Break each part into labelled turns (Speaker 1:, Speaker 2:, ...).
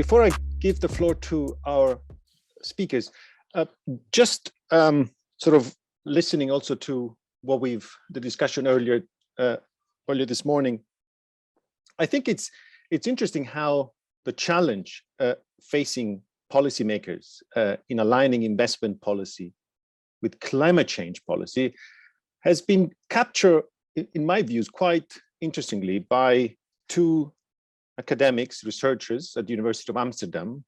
Speaker 1: Before I give the floor to our speakers, just sort of listening also to what the discussion earlier this morning, I think it's interesting how the challenge facing policymakers in aligning investment policy with climate change policy has been captured, in my views, quite interestingly by two academics, researchers at the University of Amsterdam,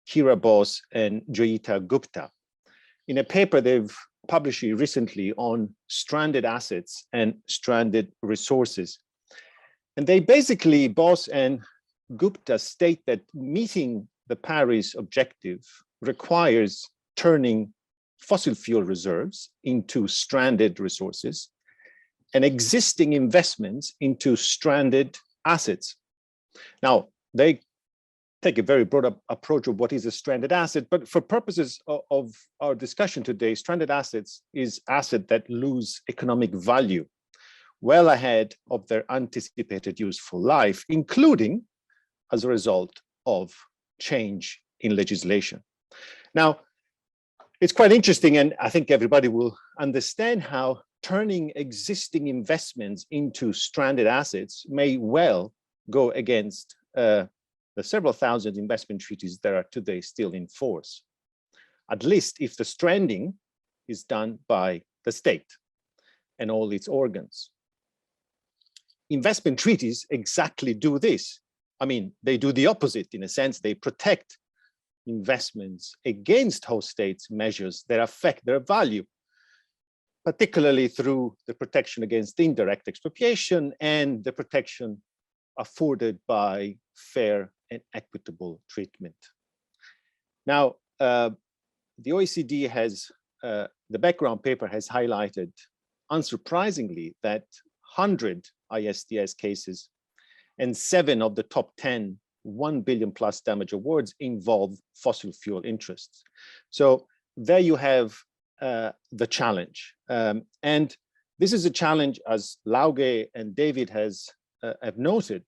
Speaker 1: Kira Bose and Joyita Gupta, in a paper they've published recently on stranded assets and stranded resources. And they basically, Bose and Gupta, state that meeting the Paris objective requires turning fossil fuel reserves into stranded resources and existing investments into stranded assets. Now, they take a very broad approach of what is a stranded asset, but for purposes of our discussion today, stranded assets is assets that lose economic value well ahead of their anticipated useful life, including as a result of change in legislation. Now, it's quite interesting, and I think everybody will understand how turning existing investments into stranded assets may well go against the several thousand investment treaties that are today still in force, at least if the stranding is done by the state and all its organs. Investment treaties exactly do this. I mean, they do the opposite in a sense. They protect investments against host states' measures that affect their value, particularly through the protection against indirect expropriation and the protection afforded by fair and equitable treatment. Now, the OECD has, the background paper has highlighted, unsurprisingly, that 100 ISDS cases and 7 of the top 10 $1 billion plus damage awards involve fossil fuel interests. So there you have the challenge. And this is a challenge, as Lauge and David have noted,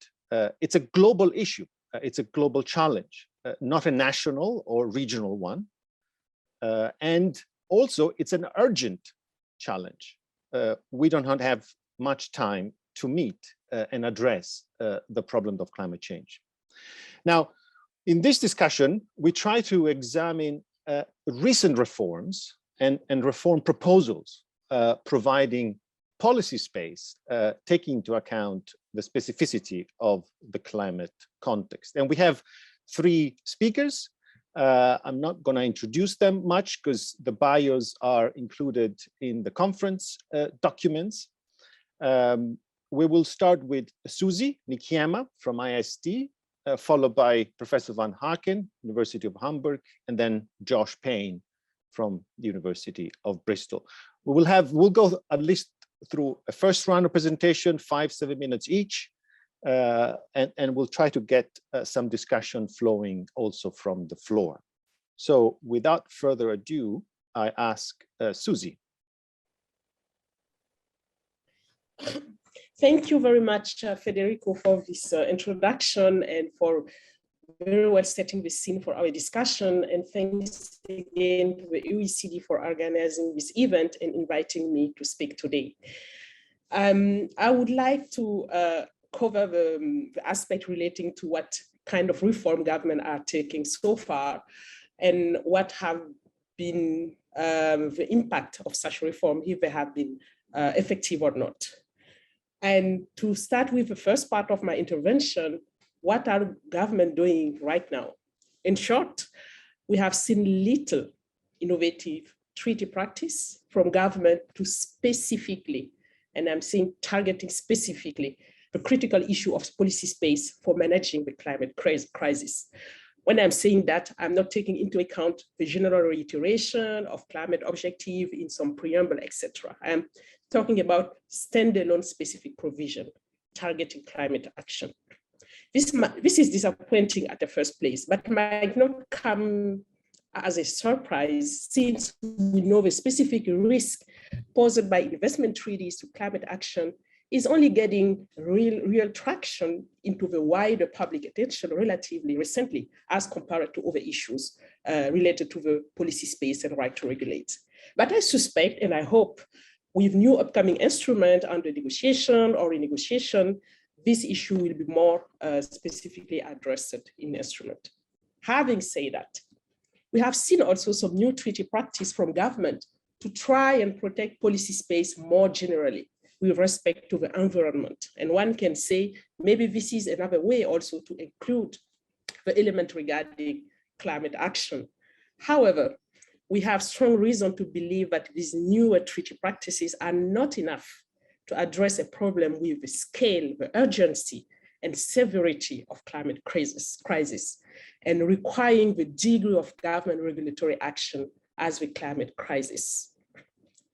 Speaker 1: it's a global issue. It's a global challenge, not a national or regional one. And also it's an urgent challenge. We don't have much time to meet and address the problem of climate change. Now, in this discussion, we try to examine recent reforms and reform proposals, providing policy space, taking into account the specificity of the climate context. And we have 3 speakers. I'm not going to introduce them much because the bios are included in the conference documents. We will start with Suzy Nikiema from IISD, followed by Professor Van Aaken, University of Hamburg, and then Josh Paine from the University of Bristol. We'll go at least through a first round of presentation, 5-7 minutes each, and we'll try to get some discussion flowing also from the floor. So without further ado, I ask Suzy.
Speaker 2: Thank you very much, Federico, for this introduction and for very well setting the scene for our discussion. And thanks again to the OECD for organizing this event and inviting me to speak today. I would like to cover the aspect relating to what kind of reform government are taking so far and what have been the impact of such reform, if they have been effective or not. And to start with the first part of my intervention, what are government doing right now? In short, we have seen little innovative treaty practice from government to specifically, and I'm saying targeting specifically, the critical issue of policy space for managing the climate crisis. When I'm saying that, I'm not taking into account the general reiteration of climate objective in some preamble, etc. I'm talking about standalone specific provision targeting climate action. This is disappointing at the first place, but might not come as a surprise since we know the specific risk posed by investment treaties to climate action is only getting real traction into the wider public attention relatively recently as compared to other issues related to the policy space and right to regulate. But I suspect, and I hope, with new upcoming instrument under negotiation or renegotiation, this issue will be more specifically addressed in the instrument. Having said that, we have seen also some new treaty practice from government to try and protect policy space more generally with respect to the environment. And one can say, maybe this is another way also to include the element regarding climate action. However, we have strong reason to believe that these newer treaty practices are not enough to address a problem with the scale, the urgency, and severity of climate crisis, and requiring the degree of government regulatory action as the climate crisis.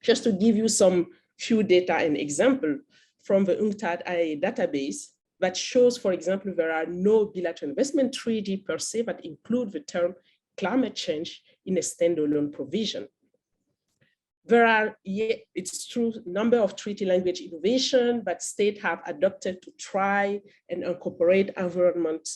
Speaker 2: Just to give you some few data and example from the UNCTAD IIA database that shows, for example, there are no bilateral investment treaty per se that include the term climate change in a standalone provision. There are, it's true, number of treaty language innovation that states have adopted to try and incorporate environment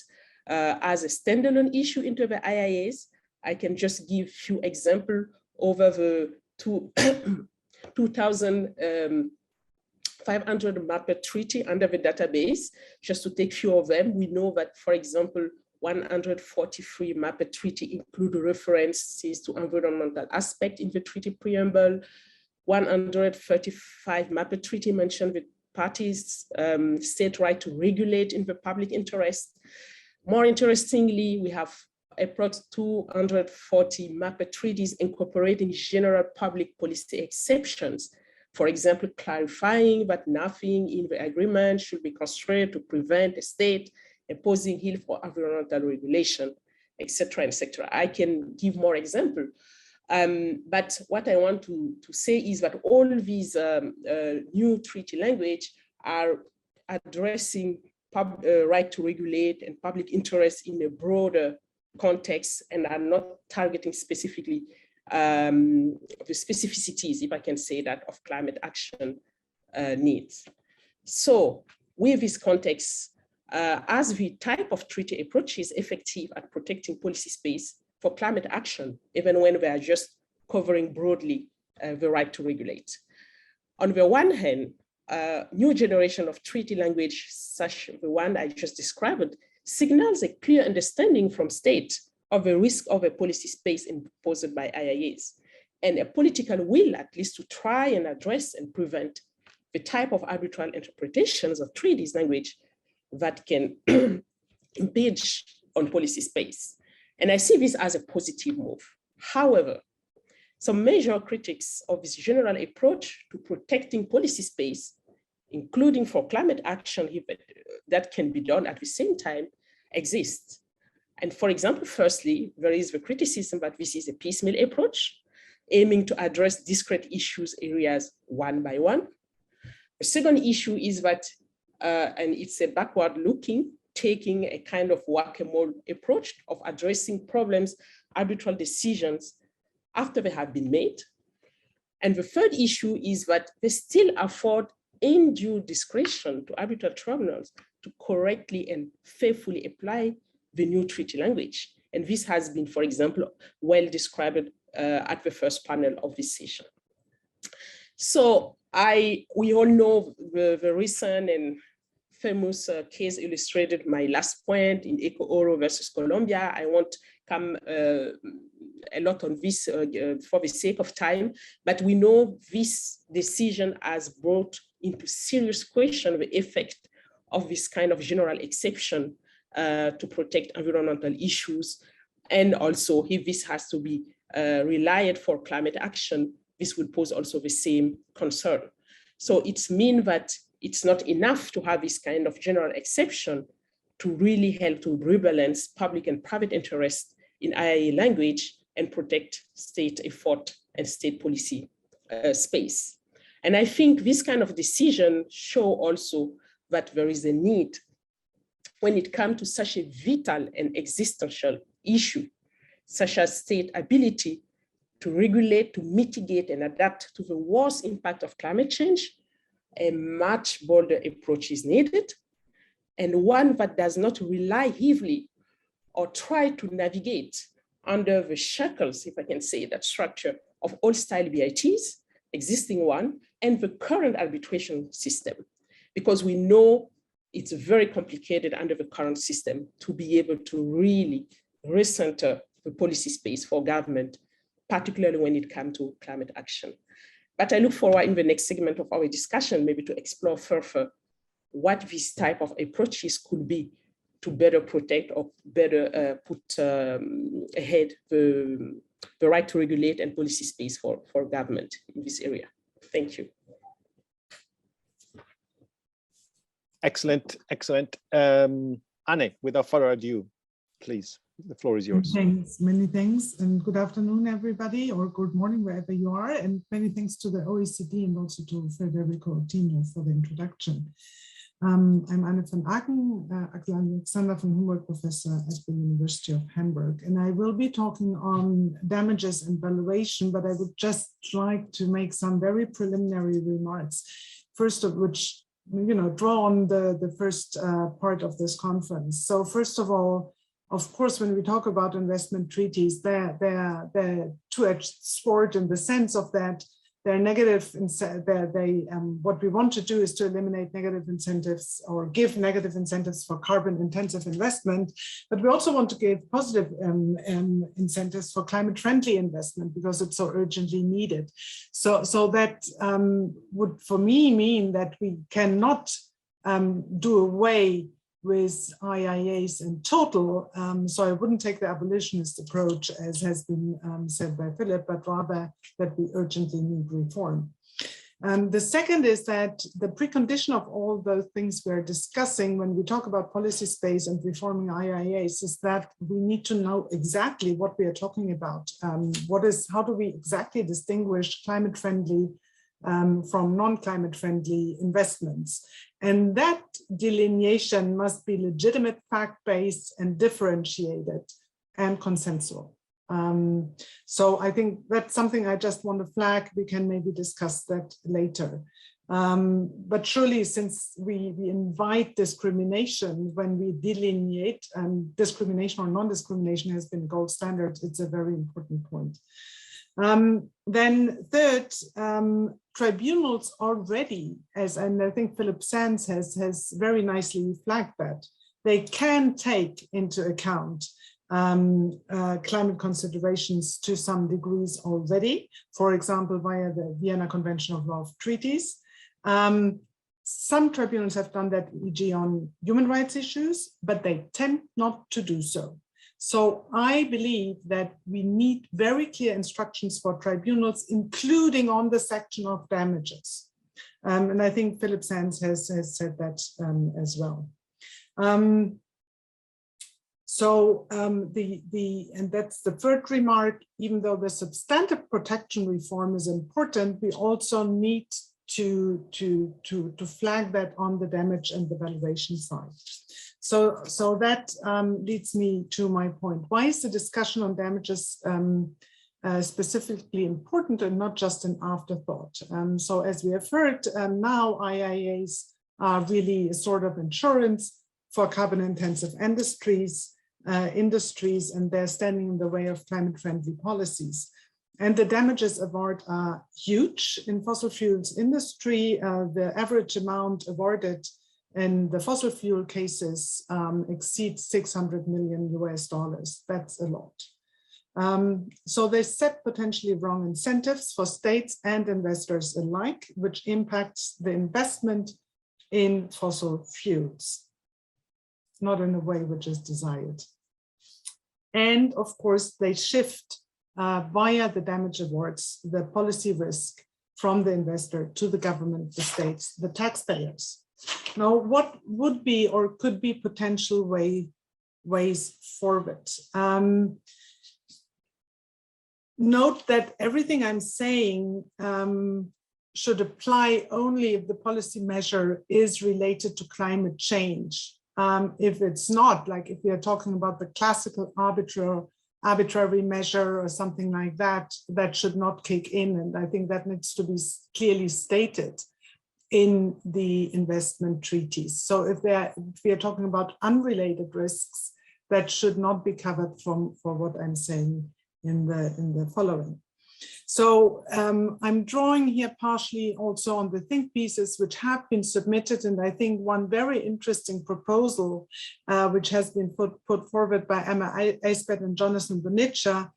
Speaker 2: as a standalone issue into the IIAs. I can just give few examples over the 2,500 MAPPER treaty under the database. Just to take few of them, we know that, for example, 143 MAPPER treaty include references to environmental aspect in the treaty preamble. 135 MAPPER treaty mention the parties' state right to regulate in the public interest. More interestingly, we have approximately 240 MAPPER treaties incorporating general public policy exceptions. For example, clarifying that nothing in the agreement should be construed to prevent a state imposing hill for environmental regulation, etc., etc. I can give more examples. But what I want to say is that all these new treaty language are addressing right to regulate and public interest in a broader context and are not targeting specifically the specificities, if I can say that, of climate action needs. So with this context, as the type of treaty approach is effective at protecting policy space for climate action, even when they are just covering broadly the right to regulate. On the one hand, new generation of treaty language, such the one I just described, signals a clear understanding from state of the risk of a policy space imposed by IIAs, and a political will, at least, to try and address and prevent the type of arbitrary interpretations of treaties language that can impinge on policy space. And I see this as a positive move. However, some major critics of this general approach to protecting policy space, including for climate action that can be done at the same time, exist. And for example, firstly, there is the criticism that this is a piecemeal approach, aiming to address discrete issues areas one by one. The second issue is that, and it's a backward looking, taking a kind of whack-a-mole approach of addressing problems, arbitral decisions after they have been made. And the third issue is that they still afford undue discretion to arbitral tribunals to correctly and faithfully apply the new treaty language. And this has been, for example, well described at the first panel of this session. So we all know the recent and famous case illustrated my last point in Eco Oro versus Colombia. I won't come a lot on this for the sake of time, but we know this decision has brought into serious question the effect of this kind of general exception to protect environmental issues. And also, if this has to be relied for climate action, this will pose also the same concern. So it means that it's not enough to have this kind of general exception to really help to rebalance public and private interest in IIA language and protect state effort and state policy space. And I think this kind of decision show also that there is a need when it comes to such a vital and existential issue, such as state ability to regulate, to mitigate and adapt to the worst impact of climate change, a much bolder approach is needed, and one that does not rely heavily or try to navigate under the shackles, if I can say that structure, of old style BITs, existing one, and the current arbitration system, because we know it's very complicated under the current system to be able to really recenter the policy space for government, particularly when it comes to climate action. But I look forward in the next segment of our discussion, maybe to explore further what this type of approaches could be to better protect or better put ahead the right to regulate and policy space for government in this area. Thank you.
Speaker 1: Excellent, excellent. Anne, without further ado, please, the floor is yours.
Speaker 3: Thanks, many thanks, and good afternoon, everybody, or good morning, wherever you are, and many thanks to the OECD and also to Federico Ortino for the introduction. I'm Anne van Aaken, Alexander von Humboldt Professor at the University of Hamburg, and I will be talking on damages and valuation, but I would just like to make some very preliminary remarks, first of which, draw on the first part of this conference. So first of all, of course, when we talk about investment treaties, they're two-edged sword in the sense of that they're negative. What we want to do is to eliminate negative incentives or give negative incentives for carbon-intensive investment, but we also want to give positive incentives for climate-friendly investment because it's so urgently needed. So that would, for me, mean that we cannot do away with IIAs in total, so I wouldn't take the abolitionist approach as has been said by Philip, but rather that we urgently need reform. The second is that the precondition of all those things we're discussing when we talk about policy space and reforming IIAs is that we need to know exactly what we are talking about. How do we exactly distinguish climate-friendly from non-climate friendly investments? And that delineation must be legitimate, fact-based, and differentiated and consensual. So I think that's something I just want to flag. We can maybe discuss that later. But surely, since we invite discrimination when we delineate, discrimination or non-discrimination has been gold standard, it's a very important point. Then third, tribunals already, and I think Philip Sands has very nicely flagged that, they can take into account climate considerations to some degrees already, for example, via the Vienna Convention of Law of Treaties. Some tribunals have done that, e.g. on human rights issues, but they tend not to do so. So I believe that we need very clear instructions for tribunals, including on the section of damages. And I think Philip Sands has said that as well. And that's the third remark, even though the substantive protection reform is important, we also need to flag that on the damage and the valuation side. So that leads me to my point. Why is the discussion on damages specifically important and not just an afterthought? So as we have heard, now IIAs are really a sort of insurance for carbon-intensive industries, and they're standing in the way of climate-friendly policies. And the damages awarded are huge in fossil fuels industry. The average amount awarded in the fossil fuel cases exceeds $600 million US. That's a lot. So they set potentially wrong incentives for states and investors alike, which impacts the investment in fossil fuels, not in a way which is desired. And of course, they shift via the damage awards, the policy risk from the investor to the government, the states, the taxpayers. Now, what would be or could be potential ways forward? Note that everything I'm saying should apply only if the policy measure is related to climate change. If it's not, like if we are talking about the classical arbitrary measure or something like that, that should not kick in. And I think that needs to be clearly stated. in the investment treaties. So if we are talking about unrelated risks, that should not be covered for what I'm saying in the following. So I'm drawing here partially also on the think pieces which have been submitted, and I think one very interesting proposal which has been put forward by Emma Eisbeth and Jonathan Boniccia,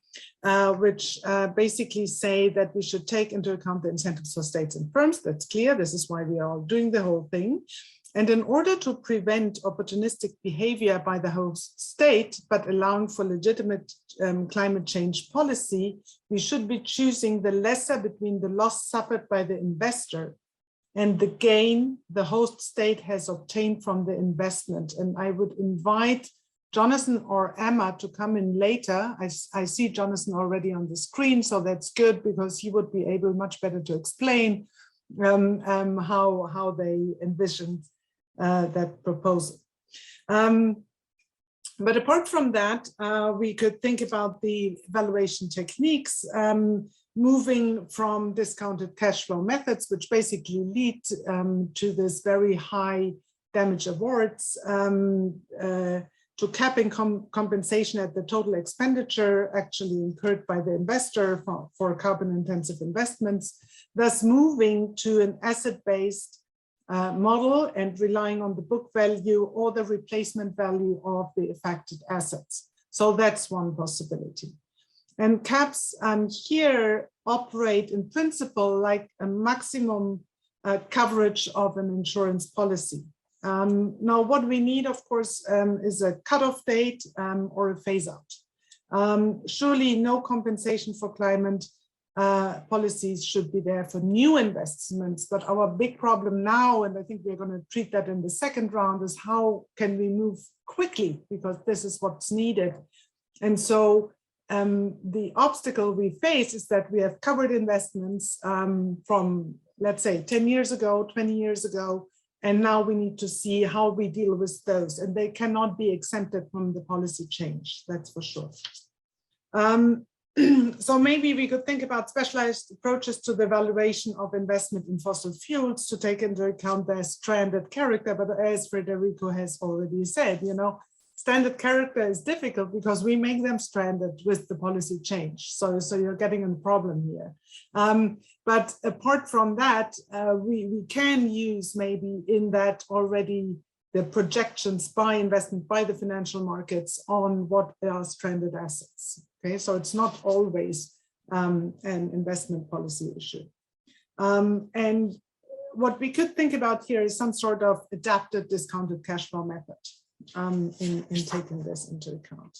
Speaker 3: which basically say that we should take into account the incentives for states and firms. That's clear. This is why we are all doing the whole thing. And in order to prevent opportunistic behavior by the host state, but allowing for legitimate climate change policy, we should be choosing the lesser between the loss suffered by the investor and the gain the host state has obtained from the investment. And I would invite Jonathan or Emma to come in later. I see Jonathan already on the screen, so that's good because he would be able much better to explain how they envisioned that proposal. But apart from that, we could think about the evaluation techniques, moving from discounted cash flow methods, which basically lead to this very high damage awards, to capping compensation at the total expenditure actually incurred by the investor for carbon-intensive investments, thus moving to an asset-based model and relying on the book value or the replacement value of the affected assets. So that's one possibility. And caps here operate in principle like a maximum coverage of an insurance policy. Now, what we need, of course, is a cutoff date or a phase out. Surely no compensation for climate policies should be there for new investments, but our big problem now, and I think we're going to treat that in the second round, is how can we move quickly, because this is what's needed. And so the obstacle we face is that we have covered investments from, let's say, 10 years ago, 20 years ago, and now we need to see how we deal with those, and they cannot be exempted from the policy change, that's for sure. So maybe we could think about specialized approaches to the valuation of investment in fossil fuels to take into account their stranded character. But as Federico has already said, you know, standard character is difficult because we make them stranded with the policy change. So you're getting a problem here. But apart from that, we can use maybe in that already the projections by investment by the financial markets on what are stranded assets. Okay, so it's not always an investment policy issue. And what we could think about here is some sort of adapted discounted cash flow method in taking this into account.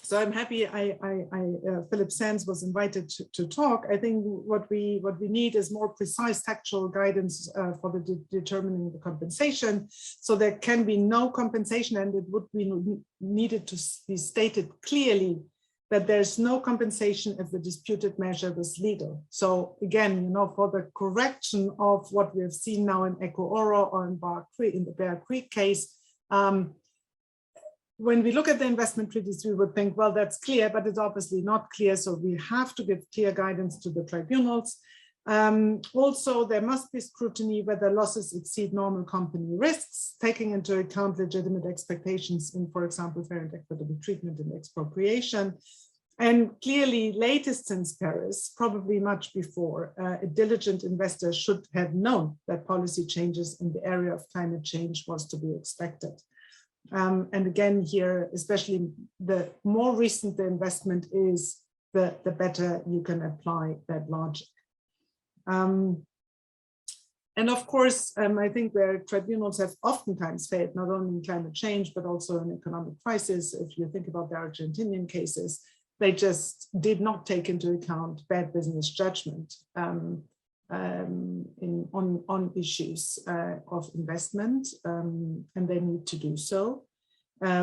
Speaker 3: So I'm happy Philip Sands was invited to talk. I think what we need is more precise textual guidance for the determining the compensation. So there can be no compensation, and it would be needed to be stated clearly that there's no compensation if the disputed measure was legal. So again, you know, for the correction of what we have seen now in Echo Oro or in the Bear Creek case, when we look at the investment treaties, we would think, well, that's clear, but it's obviously not clear. So we have to give clear guidance to the tribunals. Also, there must be scrutiny whether losses exceed normal company risks, taking into account legitimate expectations in, for example, fair and equitable treatment and expropriation. And clearly, latest since Paris, probably much before, a diligent investor should have known that policy changes in the area of climate change was to be expected. And again, here, especially the more recent the investment is, the better you can apply that logic. And of course, I think where tribunals have oftentimes failed, not only in climate change, but also in economic crisis. If you think about the Argentinian cases, they just did not take into account bad business judgment on issues of investment, and they need to do so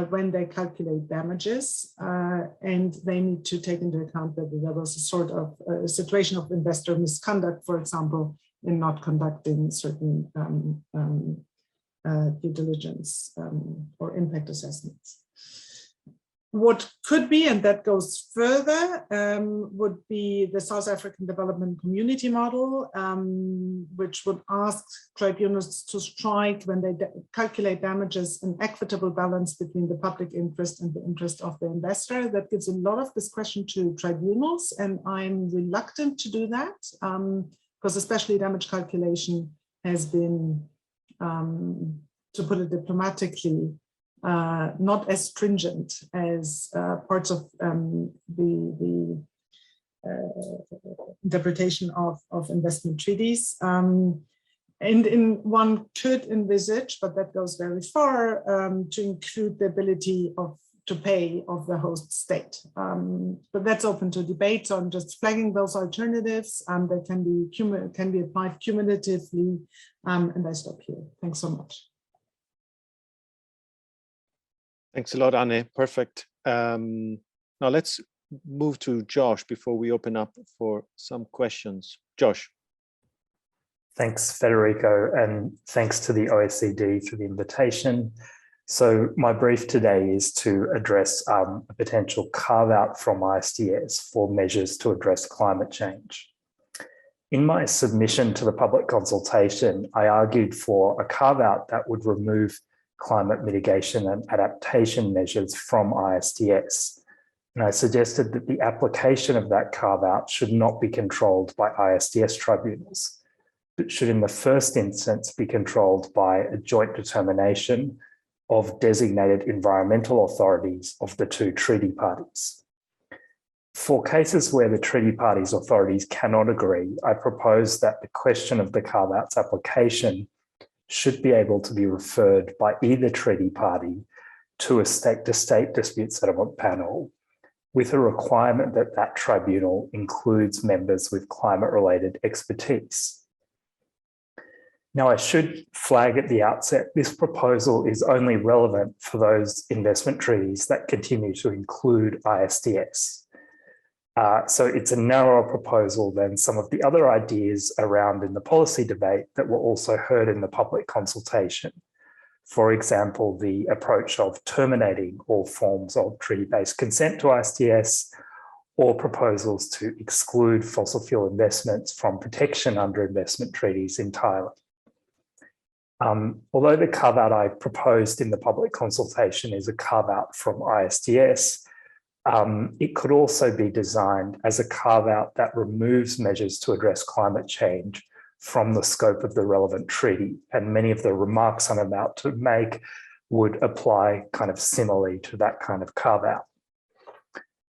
Speaker 3: when they calculate damages, and they need to take into account that there was a sort of a situation of investor misconduct, for example, in not conducting certain due diligence or impact assessments. What could be, and that goes further, would be the South African Development Community Model, which would ask tribunals to strike, when they calculate damages, an equitable balance between the public interest and the interest of the investor. That gives a lot of discretion to tribunals, and I'm reluctant to do that, because especially damage calculation has been, to put it diplomatically, not as stringent as parts of the interpretation of investment treaties. And one could envisage, but that goes very far, to include the ability to pay of the host state. But that's open to debate, so I'm just flagging those alternatives that can be applied cumulatively, and I stop here. Thanks so much.
Speaker 1: Thanks a lot, Anne. Perfect. Now let's move to Josh before we open up for some questions. Josh.
Speaker 4: Thanks, Federico, and thanks to the OECD for the invitation. So my brief today is to address a potential carve-out from ISDS for measures to address climate change. In my submission to the public consultation, I argued for a carve-out that would remove climate mitigation and adaptation measures from ISDS. And I suggested that the application of that carve-out should not be controlled by ISDS tribunals, but should in the first instance be controlled by a joint determination of designated environmental authorities of the two treaty parties. For cases where the treaty parties' authorities cannot agree, I propose that the question of the carve-out's application should be able to be referred by either treaty party to a state-to-state dispute settlement panel, with a requirement that that tribunal includes members with climate-related expertise. Now, I should flag at the outset, this proposal is only relevant for those investment treaties that continue to include ISDS. So it's a narrower proposal than some of the other ideas around in the policy debate that were also heard in the public consultation. For example, the approach of terminating all forms of treaty-based consent to ISDS, or proposals to exclude fossil fuel investments from protection under investment treaties entirely. Although the carve-out I proposed in the public consultation is a carve-out from ISDS, it could also be designed as a carve-out that removes measures to address climate change from the scope of the relevant treaty. And many of the remarks I'm about to make would apply kind of similarly to that kind of carve-out.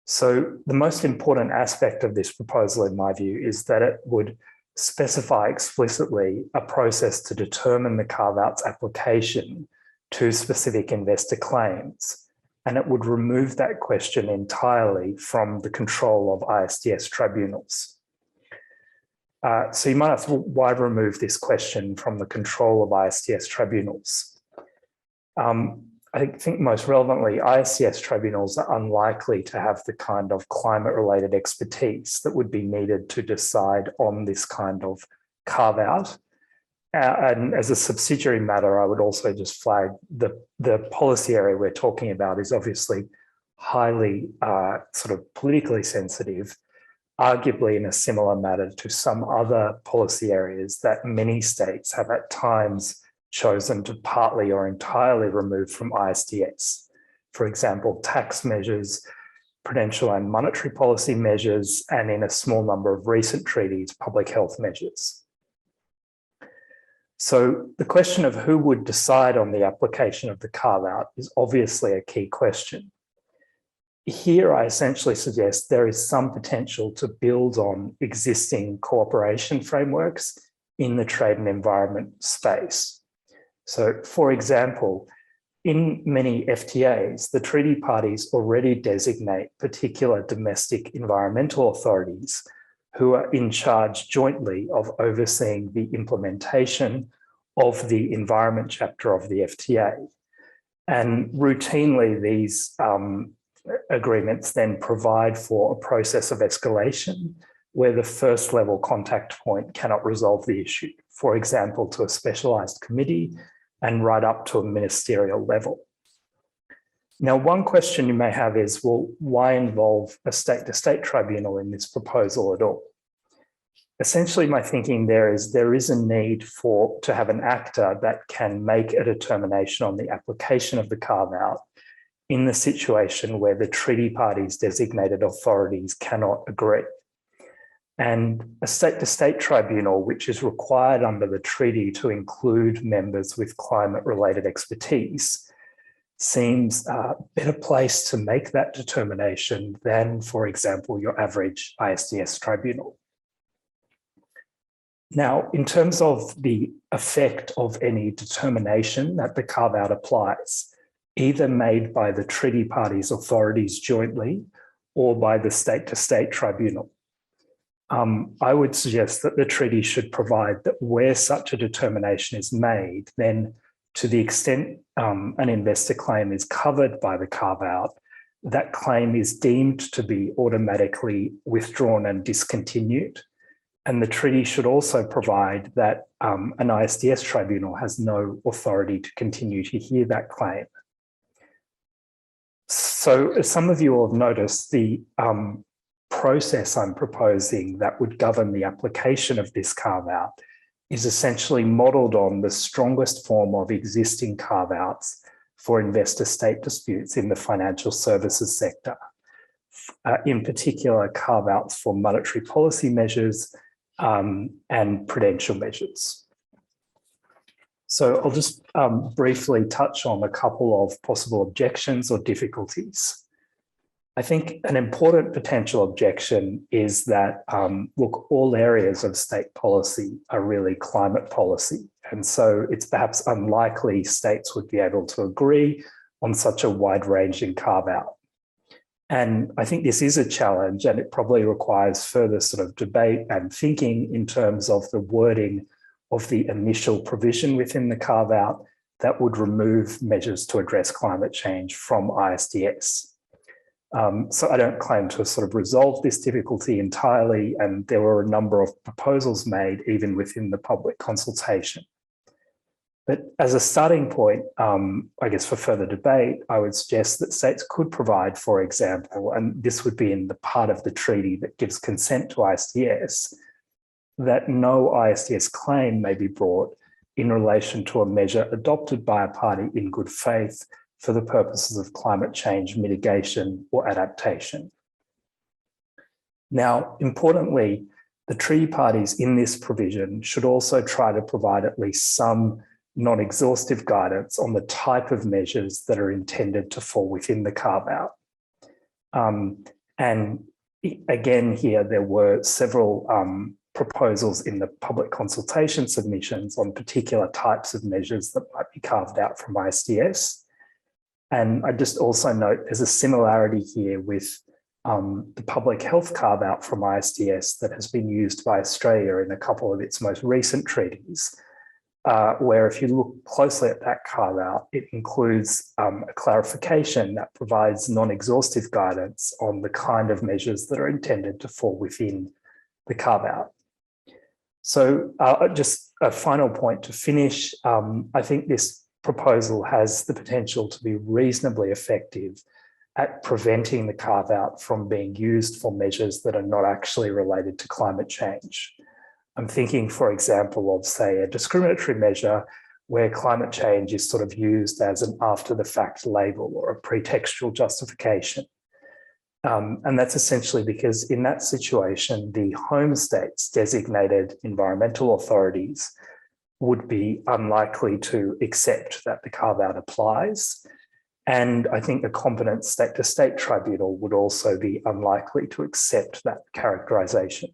Speaker 4: So the most important aspect of this proposal, in my view, is that it would specify explicitly a process to determine the carve-out's application to specific investor claims. And it would remove that question entirely from the control of ISDS tribunals. So you might ask, well, why remove this question from the control of ISDS tribunals? I think most relevantly, ISDS tribunals are unlikely to have the kind of climate-related expertise that would be needed to decide on this kind of carve-out. And as a subsidiary matter, I would also just flag the policy area we're talking about is obviously highly sort of politically sensitive, arguably in a similar manner to some other policy areas that many states have at times chosen to partly or entirely remove from ISDS. For example, tax measures, prudential and monetary policy measures, and in a small number of recent treaties, public health measures. So the question of who would decide on the application of the carve-out is obviously a key question. Here, I essentially suggest there is some potential to build on existing cooperation frameworks in the trade and environment space. So, for example, in many FTAs, the treaty parties already designate particular domestic environmental authorities who are in charge jointly of overseeing the implementation of the environment chapter of the FTA. And routinely, these agreements then provide for a process of escalation where the first level contact point cannot resolve the issue, for example, to a specialized committee and right up to a ministerial level. Now, one question you may have is, well, why involve a state-to-state tribunal in this proposal at all? Essentially, my thinking there is a need to have an actor that can make a determination on the application of the carve-out in the situation where the treaty parties' designated authorities cannot agree. And a state-to-state tribunal, which is required under the treaty to include members with climate-related expertise, seems a better place to make that determination than, for example, your average ISDS tribunal. Now, in terms of the effect of any determination that the carve-out applies, either made by the treaty parties' authorities jointly or by the state-to-state tribunal, I would suggest that the treaty should provide that where such a determination is made, then to the extent an investor claim is covered by the carve-out, that claim is deemed to be automatically withdrawn and discontinued. And the treaty should also provide that an ISDS tribunal has no authority to continue to hear that claim. So as some of you will have noticed, the process I'm proposing that would govern the application of this carve-out is essentially modelled on the strongest form of existing carve-outs for investor-state disputes in the financial services sector. In particular, carve-outs for monetary policy measures and prudential measures. So I'll just briefly touch on a couple of possible objections or difficulties. I think an important potential objection is that, look, all areas of state policy are really climate policy. And so it's perhaps unlikely states would be able to agree on such a wide-ranging carve-out. And I think this is a challenge, and it probably requires further sort of debate and thinking in terms of the wording of the initial provision within the carve-out that would remove measures to address climate change from ISDS. So I don't claim to sort of resolve this difficulty entirely, and there were a number of proposals made even within the public consultation. But as a starting point, I guess for further debate, I would suggest that states could provide, for example, and this would be in the part of the treaty that gives consent to ISDS, that no ISDS claim may be brought in relation to a measure adopted by a party in good faith for the purposes of climate change mitigation or adaptation. Now, importantly, the treaty parties in this provision should also try to provide at least some non-exhaustive guidance on the type of measures that are intended to fall within the carve-out. And again, here there were several proposals in the public consultation submissions on particular types of measures that might be carved out from ISDS. And I just also note there's a similarity here with the public health carve-out from ISDS that has been used by Australia in a couple of its most recent treaties, where if you look closely at that carve-out, it includes a clarification that provides non-exhaustive guidance on the kind of measures that are intended to fall within the carve-out. So just a final point to finish, I think this proposal has the potential to be reasonably effective at preventing the carve-out from being used for measures that are not actually related to climate change. I'm thinking, for example, of, say, a discriminatory measure where climate change is sort of used as an after-the-fact label or a pretextual justification. And that's essentially because in that situation, the home state's designated environmental authorities would be unlikely to accept that the carve-out applies. And I think a competent state-to-state tribunal would also be unlikely to accept that characterization.